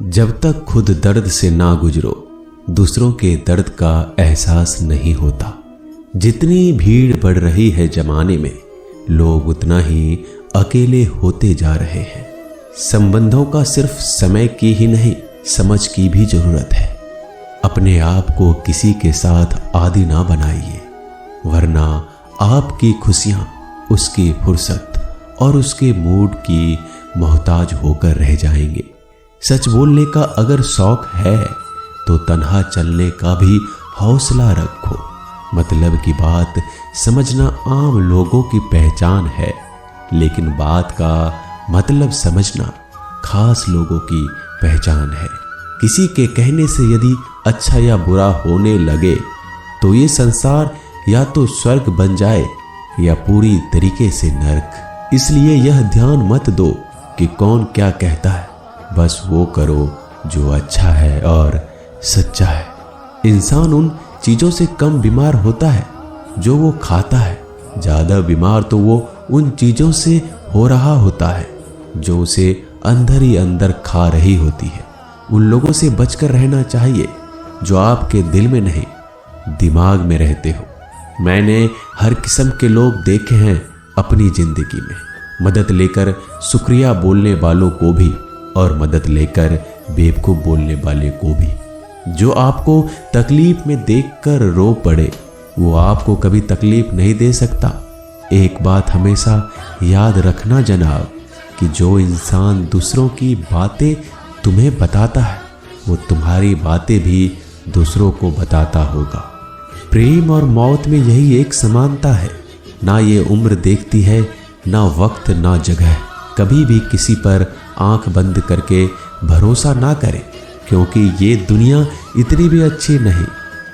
जब तक खुद दर्द से ना गुजरो, दूसरों के दर्द का एहसास नहीं होता। जितनी भीड़ बढ़ रही है जमाने में, लोग उतना ही अकेले होते जा रहे हैं। संबंधों का सिर्फ समय की ही नहीं, समझ की भी जरूरत है। अपने आप को किसी के साथ आदी ना बनाइए, वरना आपकी खुशियां उसकी फुर्सत और उसके मूड की मोहताज होकर रह जाएंगे। सच बोलने का अगर शौक है तो तन्हा चलने का भी हौसला रखो। मतलब की बात समझना आम लोगों की पहचान है, लेकिन बात का मतलब समझना खास लोगों की पहचान है। किसी के कहने से यदि अच्छा या बुरा होने लगे तो ये संसार या तो स्वर्ग बन जाए या पूरी तरीके से नर्क। इसलिए यह ध्यान मत दो कि कौन क्या कहता है, बस वो करो जो अच्छा है और सच्चा है। इंसान उन चीजों से कम बीमार होता है जो वो खाता है, ज्यादा बीमार तो वो उन चीजों से हो रहा होता है जो उसे अंदर ही अंदर खा रही होती है। उन लोगों से बचकर रहना चाहिए जो आपके दिल में नहीं, दिमाग में रहते हो। मैंने हर किस्म के लोग देखे हैं अपनी जिंदगी में, मदद लेकर शुक्रिया बोलने वालों को भी और मदद लेकर बेवकूफ बोलने वाले को भी। जो आपको तकलीफ में देखकर रो पड़े, वो आपको कभी तकलीफ नहीं दे सकता। एक बात हमेशा याद रखना जनाब, कि जो इंसान दूसरों की बातें तुम्हें बताता है, वो तुम्हारी बातें भी दूसरों को बताता होगा। प्रेम और मौत में यही एक समानता है। ना ये उम्र देखती है, ना वक्त, ना जगह। कभी भी किसी पर आंख बंद करके भरोसा ना करें, क्योंकि ये दुनिया इतनी भी अच्छी नहीं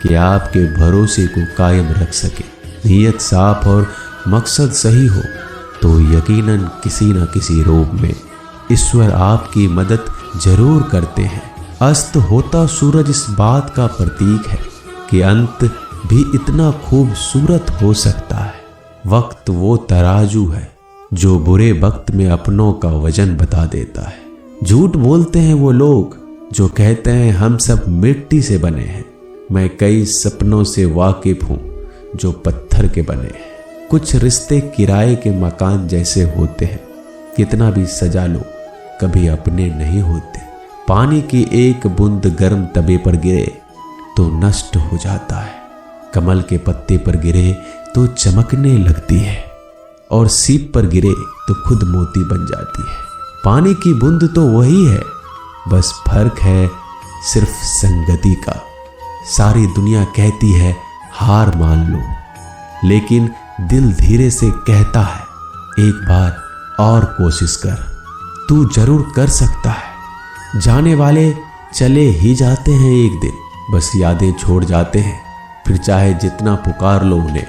कि आपके भरोसे को कायम रख सके। नीयत साफ और मकसद सही हो तो यकीनन किसी न किसी रूप में ईश्वर आपकी मदद जरूर करते हैं। अस्त होता सूरज इस बात का प्रतीक है कि अंत भी इतना खूबसूरत हो सकता है। वक्त वो तराजू है जो बुरे वक्त में अपनों का वजन बता देता है। झूठ बोलते हैं वो लोग जो कहते हैं हम सब मिट्टी से बने हैं। मैं कई सपनों से वाकिफ हूं जो पत्थर के बने हैं। कुछ रिश्ते किराए के मकान जैसे होते हैं, कितना भी सजा लो कभी अपने नहीं होते। पानी की एक बूंद गर्म तवे पर गिरे तो नष्ट हो जाता है, कमल के पत्ते पर गिरे तो चमकने लगती है, और सीप पर गिरे तो खुद मोती बन जाती है। पानी की बूंद तो वही है, बस फर्क है सिर्फ संगति का। सारी दुनिया कहती है हार मान लो, लेकिन दिल धीरे से कहता है एक बार और कोशिश कर, तू जरूर कर सकता है। जाने वाले चले ही जाते हैं एक दिन, बस यादें छोड़ जाते हैं। फिर चाहे जितना पुकार लो उन्हें,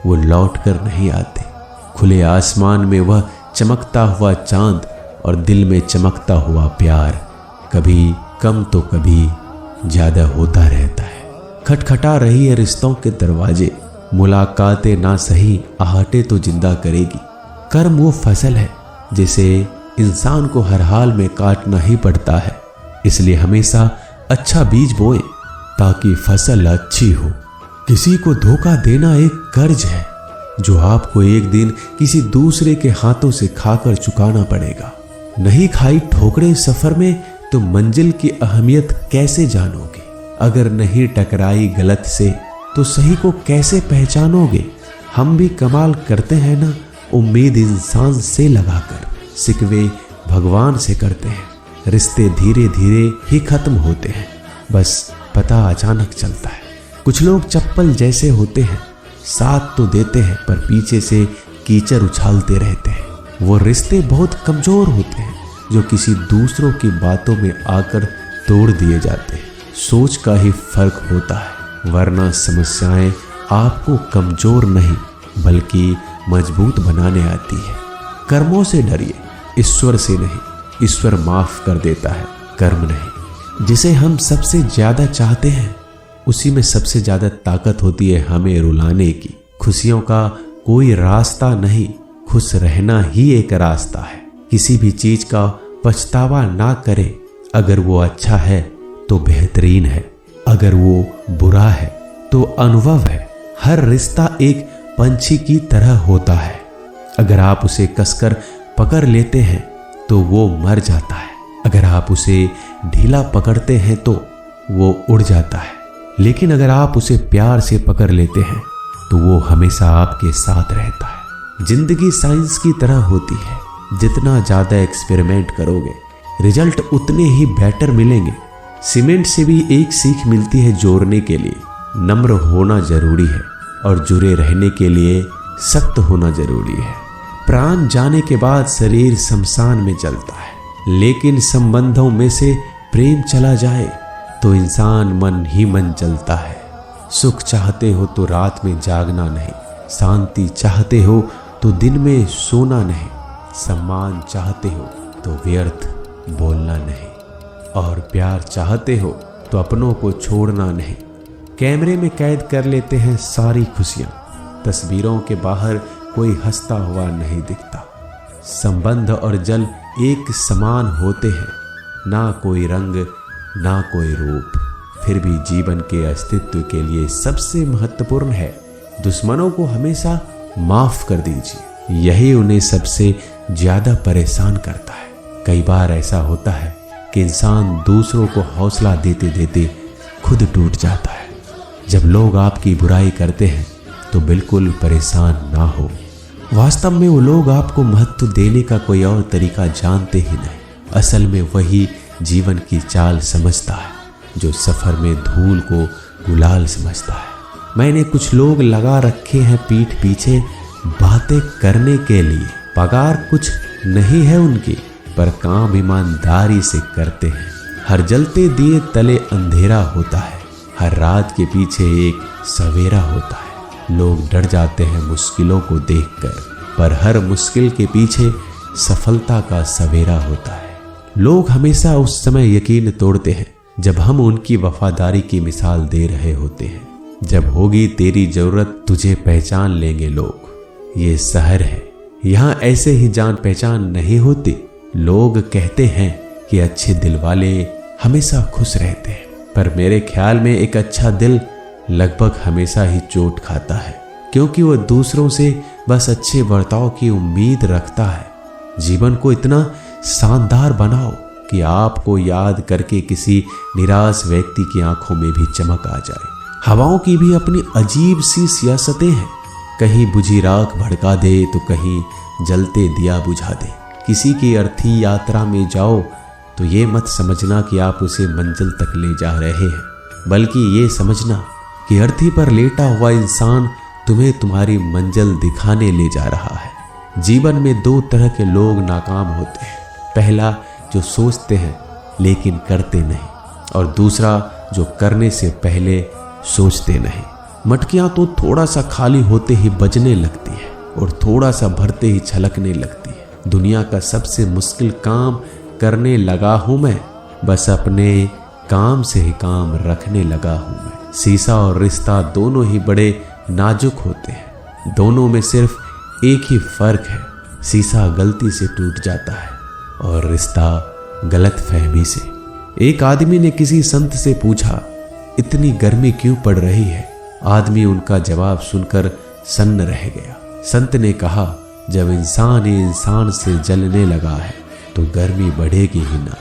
वो लौट कर नहीं आते। खुले आसमान में वह चमकता हुआ चांद और दिल में चमकता हुआ प्यार कभी कम तो कभी ज्यादा होता रहता है। खटखटा रही है रिश्तों के दरवाजे, मुलाकातें ना सही आहटे तो जिंदा करेगी। कर्म वो फसल है जिसे इंसान को हर हाल में काटना ही पड़ता है। इसलिए हमेशा अच्छा बीज बोएं ताकि फसल अच्छी हो। किसी को धोखा देना एक कर्ज है जो आपको एक दिन किसी दूसरे के हाथों से खाकर चुकाना पड़ेगा। नहीं खाई ठोकरें सफर में तो मंजिल की अहमियत कैसे जानोगे? अगर नहीं टकराई गलत से तो सही को कैसे पहचानोगे? हम भी कमाल करते हैं ना, उम्मीद इंसान से लगाकर, सिकवे भगवान से करते हैं। रिश्ते धीरे धीरे ही खत्म होते हैं, बस पता अचानक चलता है। कुछ लोग चप्पल जैसे होते हैं, साथ तो देते हैं पर पीछे से कीचड़ उछालते रहते हैं। वो रिश्ते बहुत कमजोर होते हैं जो किसी दूसरों की बातों में आकर तोड़ दिए जाते हैं। सोच का ही फर्क होता है, वरना समस्याएं आपको कमजोर नहीं बल्कि मजबूत बनाने आती है। कर्मों से डरिए, ईश्वर से नहीं। ईश्वर माफ कर देता है, कर्म नहीं। जिसे हम सबसे ज्यादा चाहते हैं उसी में सबसे ज्यादा ताकत होती है हमें रुलाने की। खुशियों का कोई रास्ता नहीं, खुश रहना ही एक रास्ता है। किसी भी चीज का पछतावा ना करें, अगर वो अच्छा है तो बेहतरीन है, अगर वो बुरा है तो अनुभव है। हर रिश्ता एक पंछी की तरह होता है, अगर आप उसे कसकर पकड़ लेते हैं तो वो मर जाता है, अगर आप उसे ढीला पकड़ते हैं तो वो उड़ जाता है, लेकिन अगर आप उसे प्यार से पकड़ लेते हैं तो वो हमेशा आपके साथ रहता है। जिंदगी साइंस की तरह होती है, जितना ज्यादा एक्सपेरिमेंट करोगे रिजल्ट उतने ही बेटर मिलेंगे। सीमेंट से भी एक सीख मिलती है जोड़ने के लिए, नम्र होना जरूरी है और जुड़े रहने के लिए सख्त होना जरूरी है। प्राण जाने के बाद शरीर शमशान में चलता है, लेकिन संबंधों में से प्रेम चला जाए तो इंसान मन ही मन जलता है। सुख चाहते हो तो रात में जागना नहीं, शांति चाहते हो तो दिन में सोना नहीं, सम्मान चाहते हो तो व्यर्थ बोलना नहीं, और प्यार चाहते हो तो अपनों को छोड़ना नहीं। कैमरे में कैद कर लेते हैं सारी खुशियां, तस्वीरों के बाहर कोई हंसता हुआ नहीं दिखता। संबंध और जल एक समान होते हैं, ना कोई रंग ना कोई रूप, फिर भी जीवन के अस्तित्व के लिए सबसे महत्वपूर्ण है दुश्मनों को हमेशा माफ कर दीजिए, यही उन्हें सबसे ज्यादा परेशान करता है। कई बार ऐसा होता है कि इंसान दूसरों को हौसला देते देते खुद टूट जाता है। जब लोग आपकी बुराई करते हैं तो बिल्कुल परेशान ना हो, वास्तव में वो लोग आपको महत्व देने का कोई और तरीका जानते ही नहीं। असल में वही जीवन की चाल समझता है जो सफर में धूल को गुलाल समझता है। मैंने कुछ लोग लगा रखे हैं पीठ पीछे बातें करने के लिए, पगार कुछ नहीं है उनकी, पर काम ईमानदारी से करते हैं। हर जलते दिए तले अंधेरा होता है, हर रात के पीछे एक सवेरा होता है। लोग डर जाते हैं मुश्किलों को देखकर, पर हर मुश्किल के पीछे सफलता का सवेरा होता है। लोग हमेशा उस समय यकीन तोड़ते हैं जब हम उनकी वफादारी की मिसाल दे रहे होते हैं। जब होगी तेरी जरूरत तुझे पहचान लेंगे लोग। ये शहर है, यहाँ ऐसे ही जान पहचान नहीं होती। लोग कहते हैं कि अच्छे दिल वाले हमेशा खुश रहते हैं, पर मेरे ख्याल में एक अच्छा दिल लगभग हमेशा ही चोट खाता है, क्योंकि वह दूसरों से बस अच्छे बर्ताव की उम्मीद रखता है। जीवन को इतना शानदार बनाओ कि आपको याद करके किसी निराश व्यक्ति की आंखों में भी चमक आ जाए। हवाओं की भी अपनी अजीब सी सियासतें हैं, कहीं बुझी राख भड़का दे तो कहीं जलते दिया बुझा दे। किसी की अर्थी यात्रा में जाओ तो ये मत समझना कि आप उसे मंजिल तक ले जा रहे हैं, बल्कि ये समझना कि अर्थी पर लेटा हुआ इंसान तुम्हें तुम्हारी मंजिल दिखाने ले जा रहा है। जीवन में दो तरह के लोग नाकाम होते हैं, पहला जो सोचते हैं लेकिन करते नहीं, और दूसरा जो करने से पहले सोचते नहीं। मटकियां तो थोड़ा सा खाली होते ही बजने लगती है और थोड़ा सा भरते ही छलकने लगती है। दुनिया का सबसे मुश्किल काम करने लगा हूं मैं, बस अपने काम से ही काम रखने लगा हूं मैं। शीशा और रिश्ता दोनों ही बड़े नाजुक होते हैं, दोनों में सिर्फ एक ही फर्क है, शीशा गलती से टूट जाता है और रिश्ता गलत फहमी से। एक आदमी ने किसी संत से पूछा, इतनी गर्मी क्यों पड़ रही है? आदमी उनका जवाब सुनकर सन्न रह गया। संत ने कहा, जब इंसान ही इंसान से जलने लगा है तो गर्मी बढ़ेगी ही ना।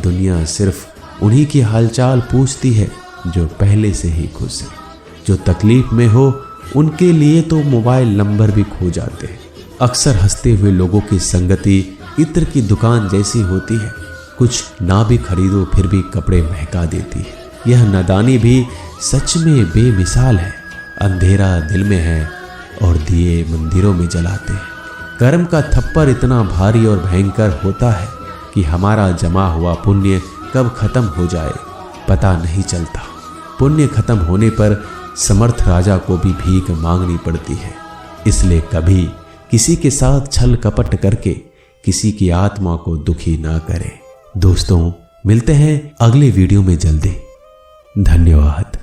दुनिया सिर्फ उन्हीं की हालचाल पूछती है जो पहले से ही खुश है। जो तकलीफ में हो उनके लिए तो मोबाइल नंबर भी खो जाते हैं। अक्सर हंसते हुए लोगों की संगति इत्र की दुकान जैसी होती है, कुछ ना भी खरीदो फिर भी कपड़े महका देती है। यह नादानी भी सच में बेमिसाल है। अंधेरा दिल में है और दिए मंदिरों में जलाते हैं। कर्म का थप्पड़ इतना भारी और भयंकर होता है कि हमारा जमा हुआ पुण्य कब खत्म हो जाए पता नहीं चलता। पुण्य खत्म होने पर समर्थ राजा को भी भीख मांगनी पड़ती है। इसलिए कभी किसी के साथ छल कपट करके किसी की आत्मा को दुखी ना करें। दोस्तों, मिलते हैं अगले वीडियो में जल्दी। धन्यवाद।